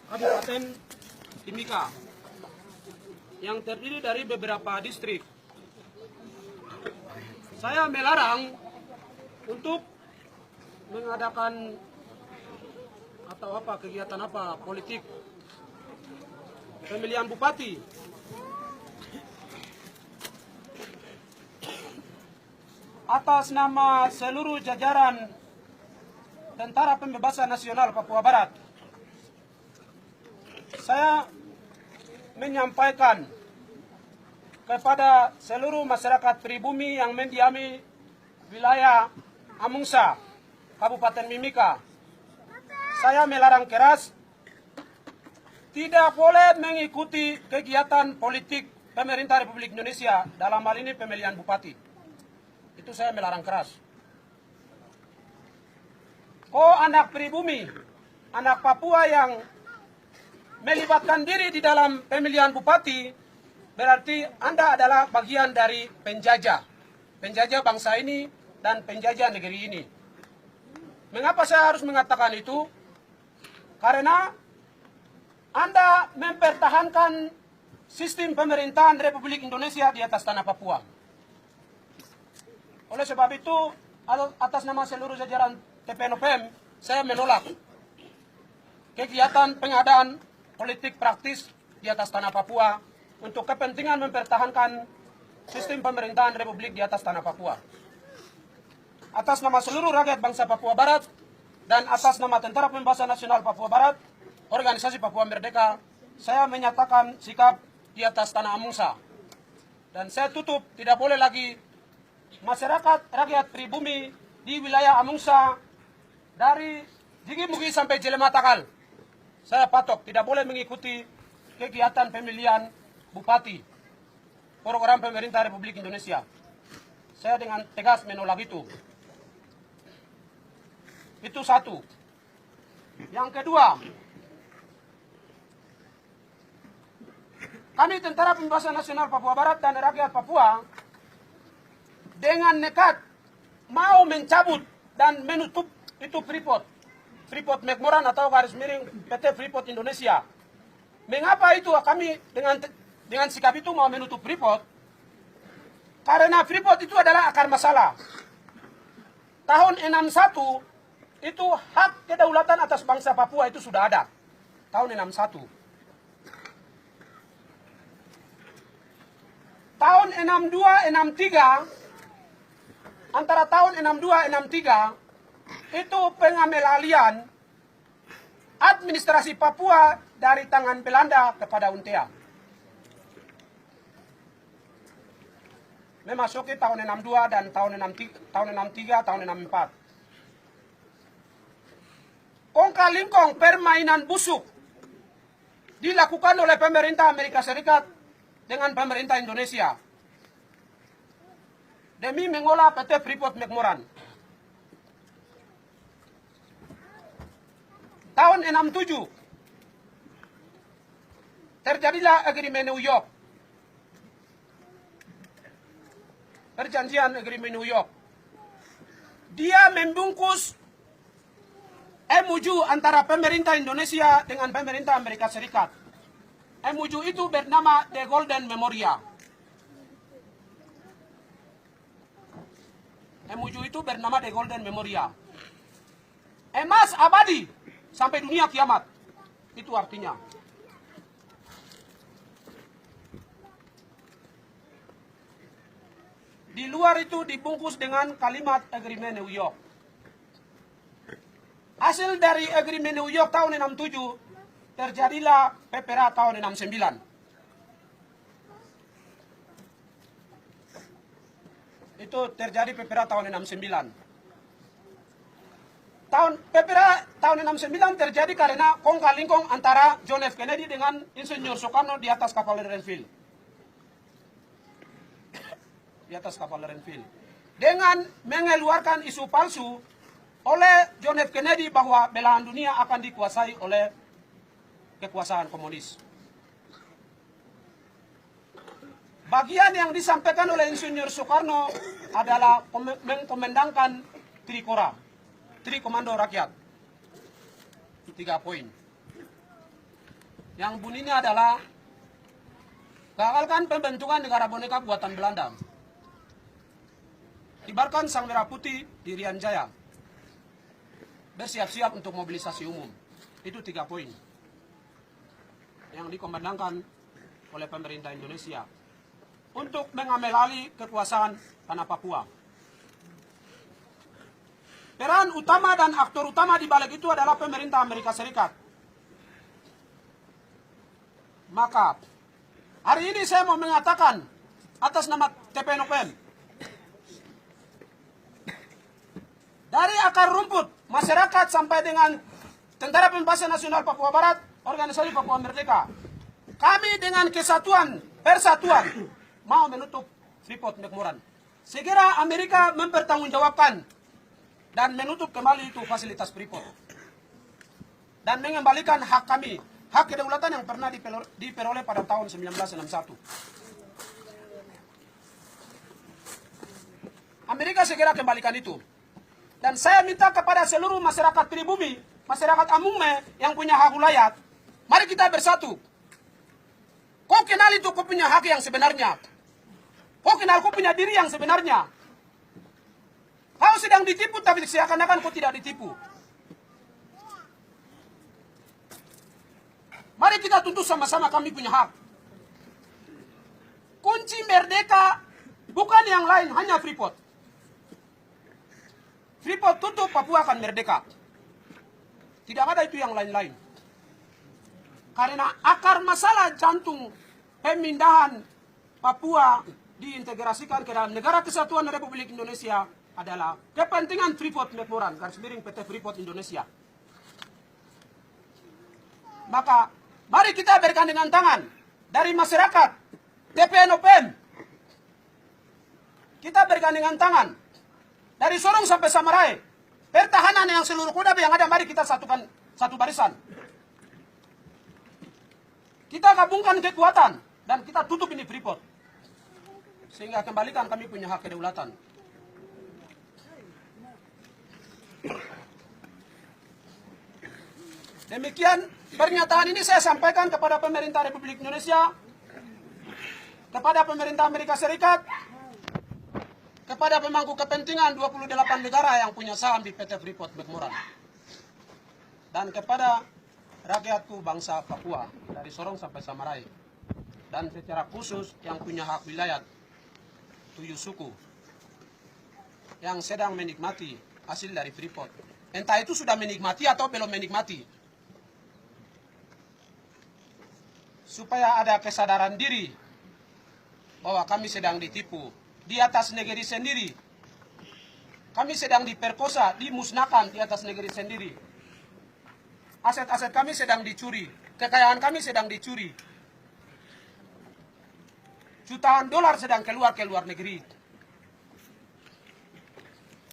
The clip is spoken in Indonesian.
Kabupaten Timika yang terdiri dari beberapa distrik. Saya melarang untuk mengadakan kegiatan politik pemilihan bupati atas nama seluruh jajaran Tentara Pembebasan Nasional Papua Barat. Saya menyampaikan kepada seluruh masyarakat pribumi yang mendiami wilayah Amungsa, Kabupaten Mimika. Saya melarang keras tidak boleh mengikuti kegiatan politik pemerintah Republik Indonesia, dalam hal ini pemilihan bupati. Itu saya melarang keras. Anak pribumi, anak Papua yang melibatkan diri di dalam pemilihan bupati, berarti Anda adalah bagian dari penjajah. Penjajah bangsa ini dan penjajah negeri ini. Mengapa saya harus mengatakan itu? Karena Anda mempertahankan sistem pemerintahan Republik Indonesia di atas tanah Papua. Oleh sebab itu, atas nama seluruh jajaran TPNOPM, saya menolak kegiatan pengadaan politik praktis di atas tanah Papua untuk kepentingan mempertahankan sistem pemerintahan Republik di atas tanah Papua. Atas nama seluruh rakyat bangsa Papua Barat dan atas nama Tentara Pembebasan Nasional Papua Barat, Organisasi Papua Merdeka, saya menyatakan sikap di atas tanah Amungsa. Dan saya tutup, tidak boleh lagi masyarakat rakyat pribumi di wilayah Amungsa dari Jigi-Mugi sampai Jelematakal, saya patok tidak boleh mengikuti kegiatan pemilihan bupati program pemerintah Republik Indonesia. Saya dengan tegas menolak itu. Itu satu. Yang kedua, kami Tentara Pembebasan Nasional Papua Barat dan rakyat Papua dengan nekat mau mencabut dan menutup itu Freeport McMoran atau garis miring PT Freeport Indonesia. Mengapa itu kami dengan sikap itu mau menutup Freeport? Karena Freeport itu adalah akar masalah. Tahun 61 itu hak kedaulatan atas bangsa Papua itu sudah ada. Tahun 61. Tahun 62, 63, antara tahun 62, 63, itu pengambil administrasi Papua dari tangan Belanda kepada UNTEA. Memasuki tahun 62 dan tahun 63, tahun 64. Kongkal-lingkong permainan busuk dilakukan oleh pemerintah Amerika Serikat dengan pemerintah Indonesia demi mengolah PT Freeport McMoran. Tahun 67 terjadilah agreement New York. Perjanjian agreement New York. Dia membungkus MOU antara pemerintah Indonesia dengan pemerintah Amerika Serikat. MOU itu bernama The Golden Memorial. MOU itu bernama The Golden Memorial. Emas abadi sampai dunia kiamat. Itu artinya. Di luar itu dibungkus dengan kalimat agreement New York. Hasil dari agreement New York tahun 67 terjadilah PPRA tahun 69. Itu terjadi PPRA tahun 69. PPRA tahun 69 terjadi karena kongkal-lingkong antara John F. Kennedy dengan Insinyur Soekarno di atas kapal Renville. Di atas kapal Renville. Dengan mengeluarkan isu palsu oleh John F. Kennedy bahwa belahan dunia akan dikuasai oleh kekuasaan komunis. Bagian yang disampaikan oleh Insinyur Soekarno adalah mengkomandangkan Trikora, Tri Komando Rakyat. 3 poin. Yang bunyinya adalah gagalkan pembentukan negara boneka buatan Belanda. Kibarkan sang merah putih di Irian Jaya. Bersiap-siap untuk mobilisasi umum. Itu 3 poin yang dikomandangkan oleh pemerintah Indonesia untuk mengambil alih kekuasaan tanah Papua. Peran utama dan aktor utama di balik itu adalah pemerintah Amerika Serikat. Maka hari ini saya mau mengatakan atas nama TPNOPM, dari akar rumput masyarakat sampai dengan Tentara Pembebasan Nasional Papua Barat, Organisasi Papua Merdeka, kami dengan kesatuan, persatuan mau menutup Freeport McMoran. Segera Amerika mempertanggungjawabkan dan menutup kembali itu fasilitas Freeport dan mengembalikan hak kami, hak kedaulatan yang pernah diperoleh pada tahun 1961. Amerika segera kembalikan itu. Dan saya minta kepada seluruh masyarakat pribumi, masyarakat Amume yang punya hak ulayat, mari kita bersatu. Kau kenal itu kau punya hak yang sebenarnya. Kau kenal kau punya diri yang sebenarnya. Kau sedang ditipu tapi seakan-akan kau tidak ditipu. Mari kita tuntut sama-sama kami punya hak. Kunci merdeka bukan yang lain, hanya Freeport. Freeport tutup, Papua akan merdeka. Tidak ada itu yang lain-lain. Karena akar masalah jantung pemindahan Papua diintegrasikan ke dalam Negara Kesatuan Republik Indonesia adalah kepentingan Freeport McMoran, garis miring PT Freeport Indonesia. Maka mari kita bergandengan tangan dari masyarakat, TPNOPM. Kita bergandengan tangan dari Sorong sampai Samarai. Pertahanan yang seluruh Kodam yang ada, mari kita satukan satu barisan. Kita gabungkan kekuatan dan kita tutup ini Freeport. Sehingga kembalikan kami punya hak kedaulatan. Demikian pernyataan ini saya sampaikan kepada pemerintah Republik Indonesia, kepada pemerintah Amerika Serikat, kepada pemangku kepentingan 28 negara yang punya saham di PT Freeport McMoran, dan kepada rakyatku bangsa Papua dari Sorong sampai Samarai, dan secara khusus yang punya hak wilayah 7 suku yang sedang menikmati hasil dari Freeport. Entah itu sudah menikmati atau belum menikmati. Supaya ada kesadaran diri bahwa kami sedang ditipu di atas negeri sendiri. Kami sedang diperkosa, dimusnahkan di atas negeri sendiri. Aset-aset kami sedang dicuri, kekayaan kami sedang dicuri. Jutaan dolar sedang keluar ke luar negeri.